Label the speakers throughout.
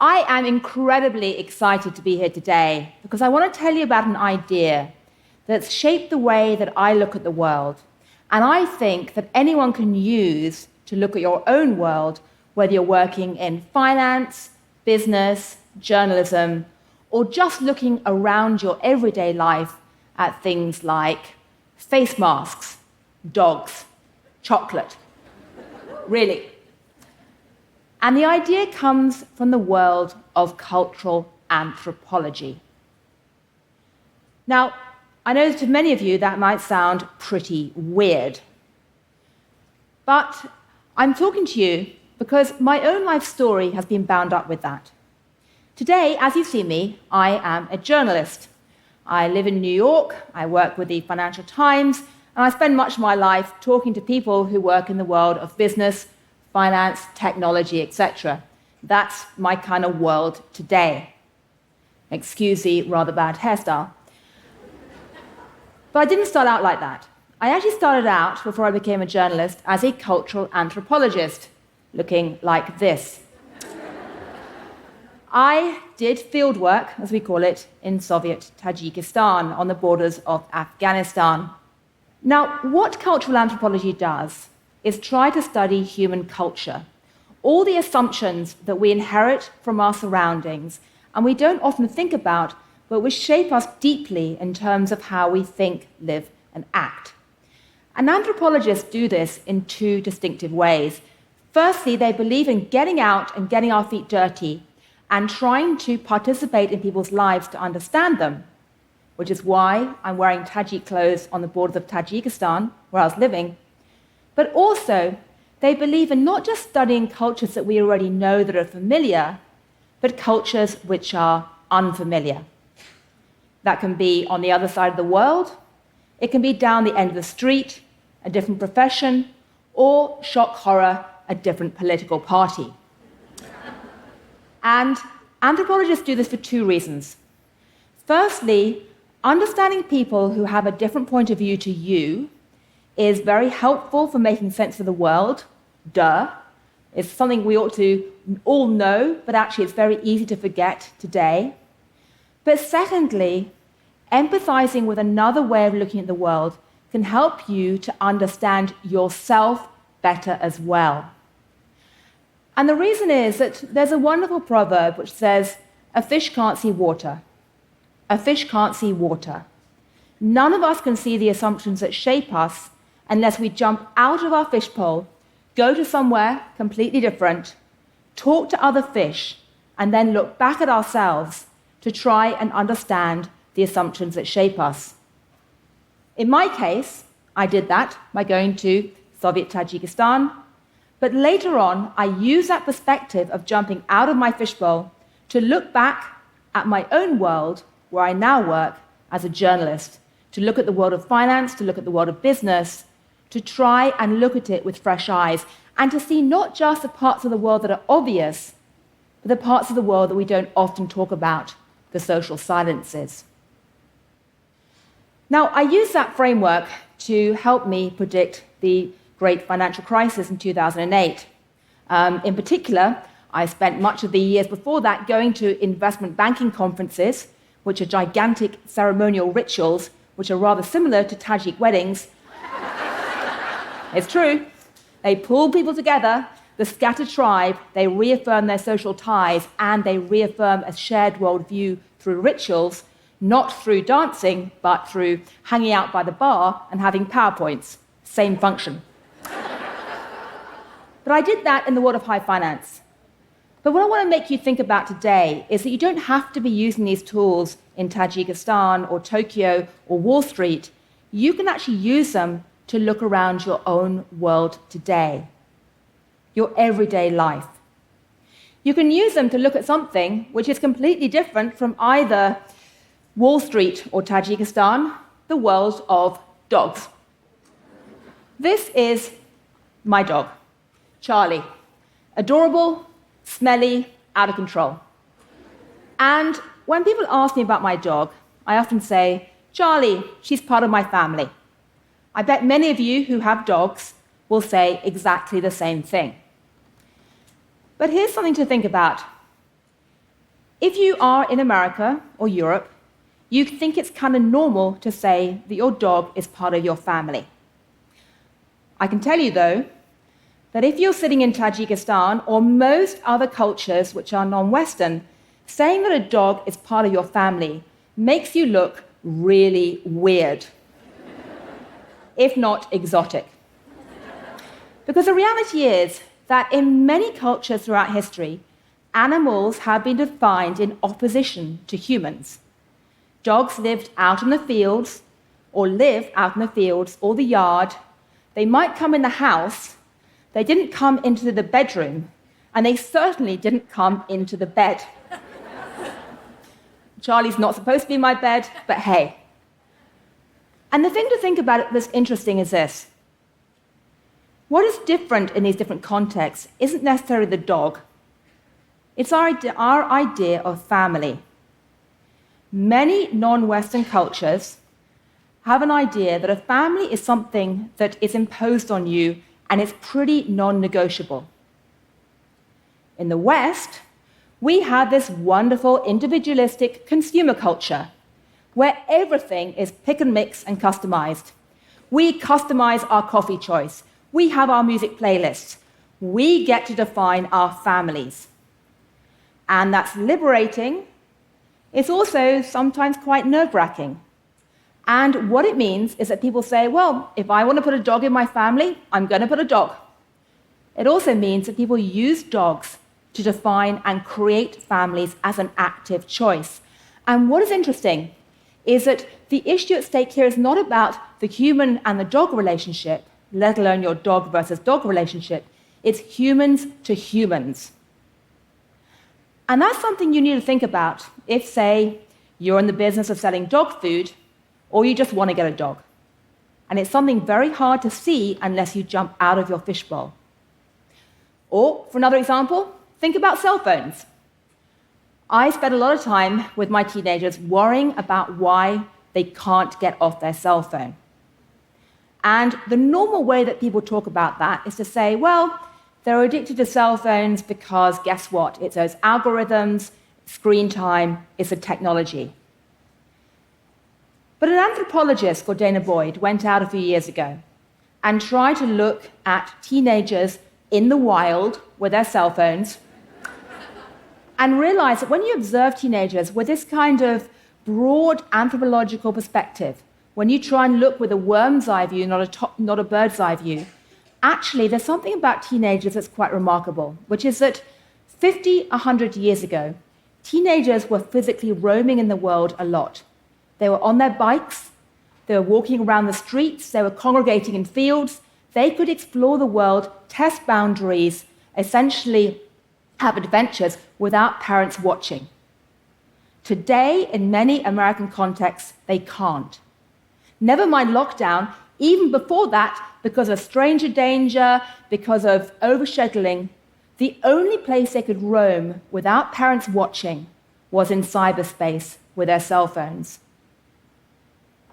Speaker 1: I am incredibly excited to be here today because I want to tell you about an idea that's shaped the way that I look at the world, and I think that anyone can use to look at your own world, whether you're working in finance, business, journalism, or just looking around your everyday life at things like face masks, dogs, chocolate. Really. And the idea comes from the world of cultural anthropology. Now, I know to many of you that might sound pretty weird. But I'm talking to you because my own life story has been bound up with that. Today, as you see me, I am a journalist. I live in New York, I work with the Financial Times, and I spend much of my life talking to people who work in the world of business, finance, technology, etc. That's my kind of world today. Excuse the rather bad hairstyle. But I didn't start out like that. I actually started out, before I became a journalist, as a cultural anthropologist, looking like this. I did field work, as we call it, in Soviet Tajikistan, on the borders of Afghanistan. Now, what cultural anthropology does is try to study human culture, all the assumptions that we inherit from our surroundings, and we don't often think about, but which shape us deeply in terms of how we think, live, and act. And anthropologists do this in two distinctive ways. Firstly, they believe in getting out and getting our feet dirty and trying to participate in people's lives to understand them, which is why I'm wearing Tajik clothes on the borders of Tajikistan, where I was living. But also, they believe in not just studying cultures that we already know that are familiar, but cultures which are unfamiliar. That can be on the other side of the world, it can be down the end of the street, a different profession, or, shock horror, a different political party. And anthropologists do this for two reasons. Firstly, understanding people who have a different point of view to you is very helpful for making sense of the world. Duh. It's something we ought to all know, but actually it's very easy to forget today. But secondly, empathizing with another way of looking at the world can help you to understand yourself better as well. And the reason is that there's a wonderful proverb which says, "A fish can't see water. A fish can't see water." None of us can see the assumptions that shape us unless we jump out of our fishbowl, go to somewhere completely different, talk to other fish, and then look back at ourselves to try and understand the assumptions that shape us. In my case, I did that by going to Soviet Tajikistan, but later on, I used that perspective of jumping out of my fishbowl to look back at my own world, where I now work as a journalist, to look at the world of finance, to look at the world of business, to try and look at it with fresh eyes, and to see not just the parts of the world that are obvious, but the parts of the world that we don't often talk about, the social silences. Now, I used that framework to help me predict the great financial crisis in 2008. In particular, I spent much of the years before that going to investment banking conferences, which are gigantic ceremonial rituals, which are rather similar to Tajik weddings. It's true. They pull people together, the scattered tribe, they reaffirm their social ties, and they reaffirm a shared worldview through rituals, not through dancing, but through hanging out by the bar and having PowerPoints. Same function. But I did that in the world of high finance. But what I want to make you think about today is that you don't have to be using these tools in Tajikistan or Tokyo or Wall Street. You can actually use them to look around your own world today, your everyday life. You can use them to look at something which is completely different from either Wall Street or Tajikistan, the world of dogs. This is my dog, Charlie. Adorable, smelly, out of control. And when people ask me about my dog, I often say, "Charlie, she's part of my family." I bet many of you who have dogs will say exactly the same thing. But here's something to think about. If you are in America or Europe, you think it's kind of normal to say that your dog is part of your family. I can tell you, though, that if you're sitting in Tajikistan or most other cultures which are non-Western, saying that a dog is part of your family makes you look really weird, if not exotic. Because the reality is that in many cultures throughout history, animals have been defined in opposition to humans. Dogs lived out in the fields, or live out in the fields or the yard. They might come in the house. They didn't come into the bedroom, and they certainly didn't come into the bed. Charlie's not supposed to be in my bed, but hey. And the thing to think about that's interesting is this. What is different in these different contexts isn't necessarily the dog. It's our idea of family. Many non-Western cultures have an idea that a family is something that is imposed on you and it's pretty non-negotiable. In the West, we have this wonderful individualistic consumer culture where everything is pick and mix and customized. We customize our coffee choice. We have our music playlists. We get to define our families. And that's liberating. It's also sometimes quite nerve-wracking. And what it means is that people say, well, if I want to put a dog in my family, I'm going to put a dog. It also means that people use dogs to define and create families as an active choice. And what is interesting is that the issue at stake here is not about the human and the dog relationship, let alone your dog versus dog relationship. It's humans to humans. And that's something you need to think about if, say, you're in the business of selling dog food or you just want to get a dog. And it's something very hard to see unless you jump out of your fishbowl. Or, for another example, think about cell phones. I spend a lot of time with my teenagers worrying about why they can't get off their cell phone. And the normal way that people talk about that is to say, well, they're addicted to cell phones because, guess what? It's those algorithms, screen time, it's the technology. But an anthropologist called Dana Boyd went out a few years ago and tried to look at teenagers in the wild with their cell phones and realized that when you observe teenagers with this kind of broad anthropological perspective, when you try and look with a worm's eye view, not a bird's eye view, actually there's something about teenagers that's quite remarkable, which is that 50, 100 years ago, teenagers were physically roaming in the world a lot. They were on their bikes, they were walking around the streets, they were congregating in fields. They could explore the world, test boundaries, essentially have adventures without parents watching. Today, in many American contexts, they can't. Never mind lockdown, even before that, because of stranger danger, because of overscheduling, the only place they could roam without parents watching was in cyberspace with their cell phones.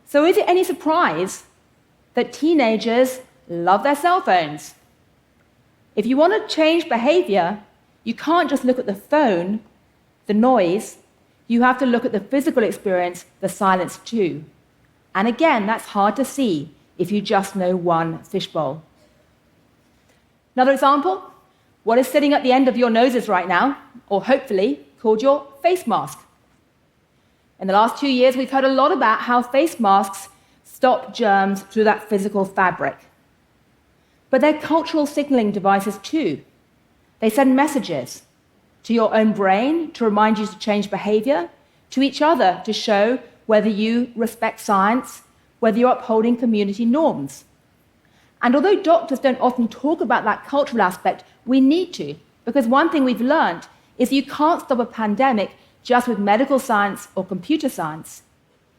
Speaker 1: So is it any surprise that teenagers love their cell phones? If you want to change behavior, you can't just look at the phone, the noise. You have to look at the physical experience, the silence too. And again, that's hard to see if you just know one fishbowl. Another example, what is sitting at the end of your noses right now, or hopefully called your face mask? In the last 2 years, we've heard a lot about how face masks stop germs through that physical fabric. But they're cultural signaling devices too. They send messages to your own brain to remind you to change behavior, to each other to show whether you respect science, whether you're upholding community norms. And although doctors don't often talk about that cultural aspect, we need to, because one thing we've learned is you can't stop a pandemic just with medical science or computer science.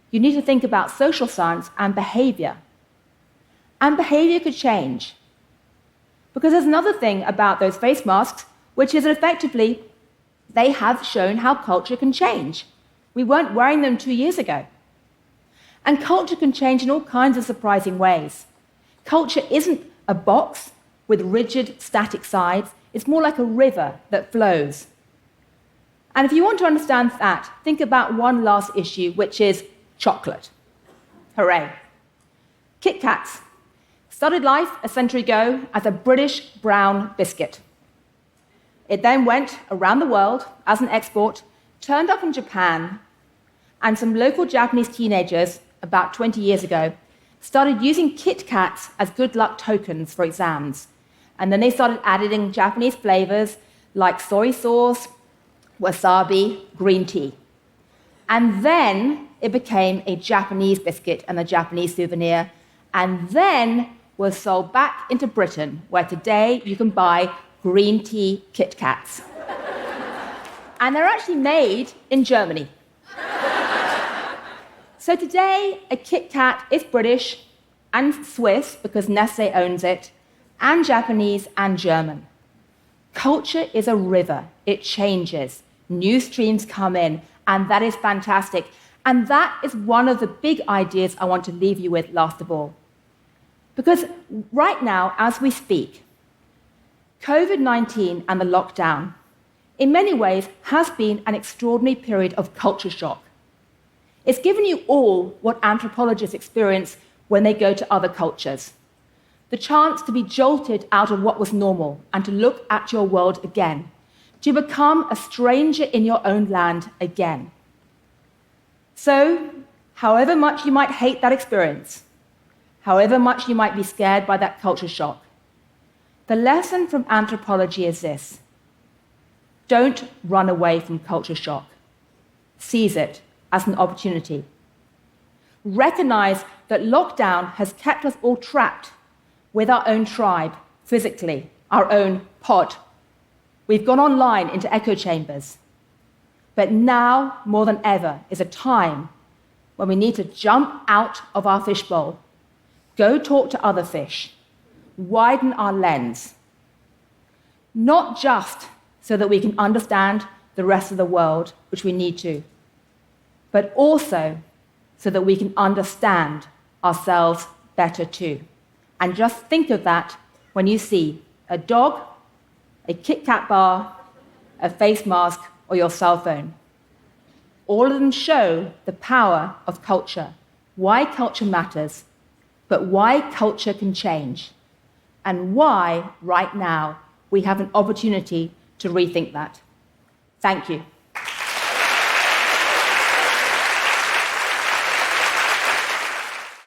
Speaker 1: You need to think about social science and behavior. And behavior could change. Because there's another thing about those face masks, which is that effectively they have shown how culture can change. We weren't wearing them 2 years ago. And culture can change in all kinds of surprising ways. Culture isn't a box with rigid, static sides. It's more like a river that flows. And if you want to understand that, think about one last issue, which is chocolate. Hooray. Kit Kats started life a century ago as a British brown biscuit. It then went around the world as an export, turned up in Japan, and some local Japanese teenagers, about 20 years ago, started using Kit Kats as good luck tokens for exams. And then they started adding Japanese flavors like soy sauce, wasabi, green tea. And then it became a Japanese biscuit and a Japanese souvenir, and then was sold back into Britain, where today you can buy green tea Kit Kats. And they're actually made in Germany. So today, a Kit Kat is British and Swiss, because Nestle owns it, and Japanese and German. Culture is a river. It changes. New streams come in, and that is fantastic. And that is one of the big ideas I want to leave you with last of all. Because right now, as we speak, COVID-19 and the lockdown, in many ways, has been an extraordinary period of culture shock. It's given you all what anthropologists experience when they go to other cultures. The chance to be jolted out of what was normal and to look at your world again, to become a stranger in your own land again. So, however much you might hate that experience, however much you might be scared by that culture shock, the lesson from anthropology is this: don't run away from culture shock. Seize it as an opportunity. Recognize that lockdown has kept us all trapped with our own tribe, physically, our own pod. We've gone online into echo chambers. But now, more than ever, is a time when we need to jump out of our fishbowl, go talk to other fish, widen our lens, not just so that we can understand the rest of the world, which we need to, but also so that we can understand ourselves better too. And just think of that when you see a dog, a Kit Kat bar, a face mask, or your cell phone. All of them show the power of culture, why culture matters, but why culture can change, and why, right now, we have an opportunity to rethink that. Thank you.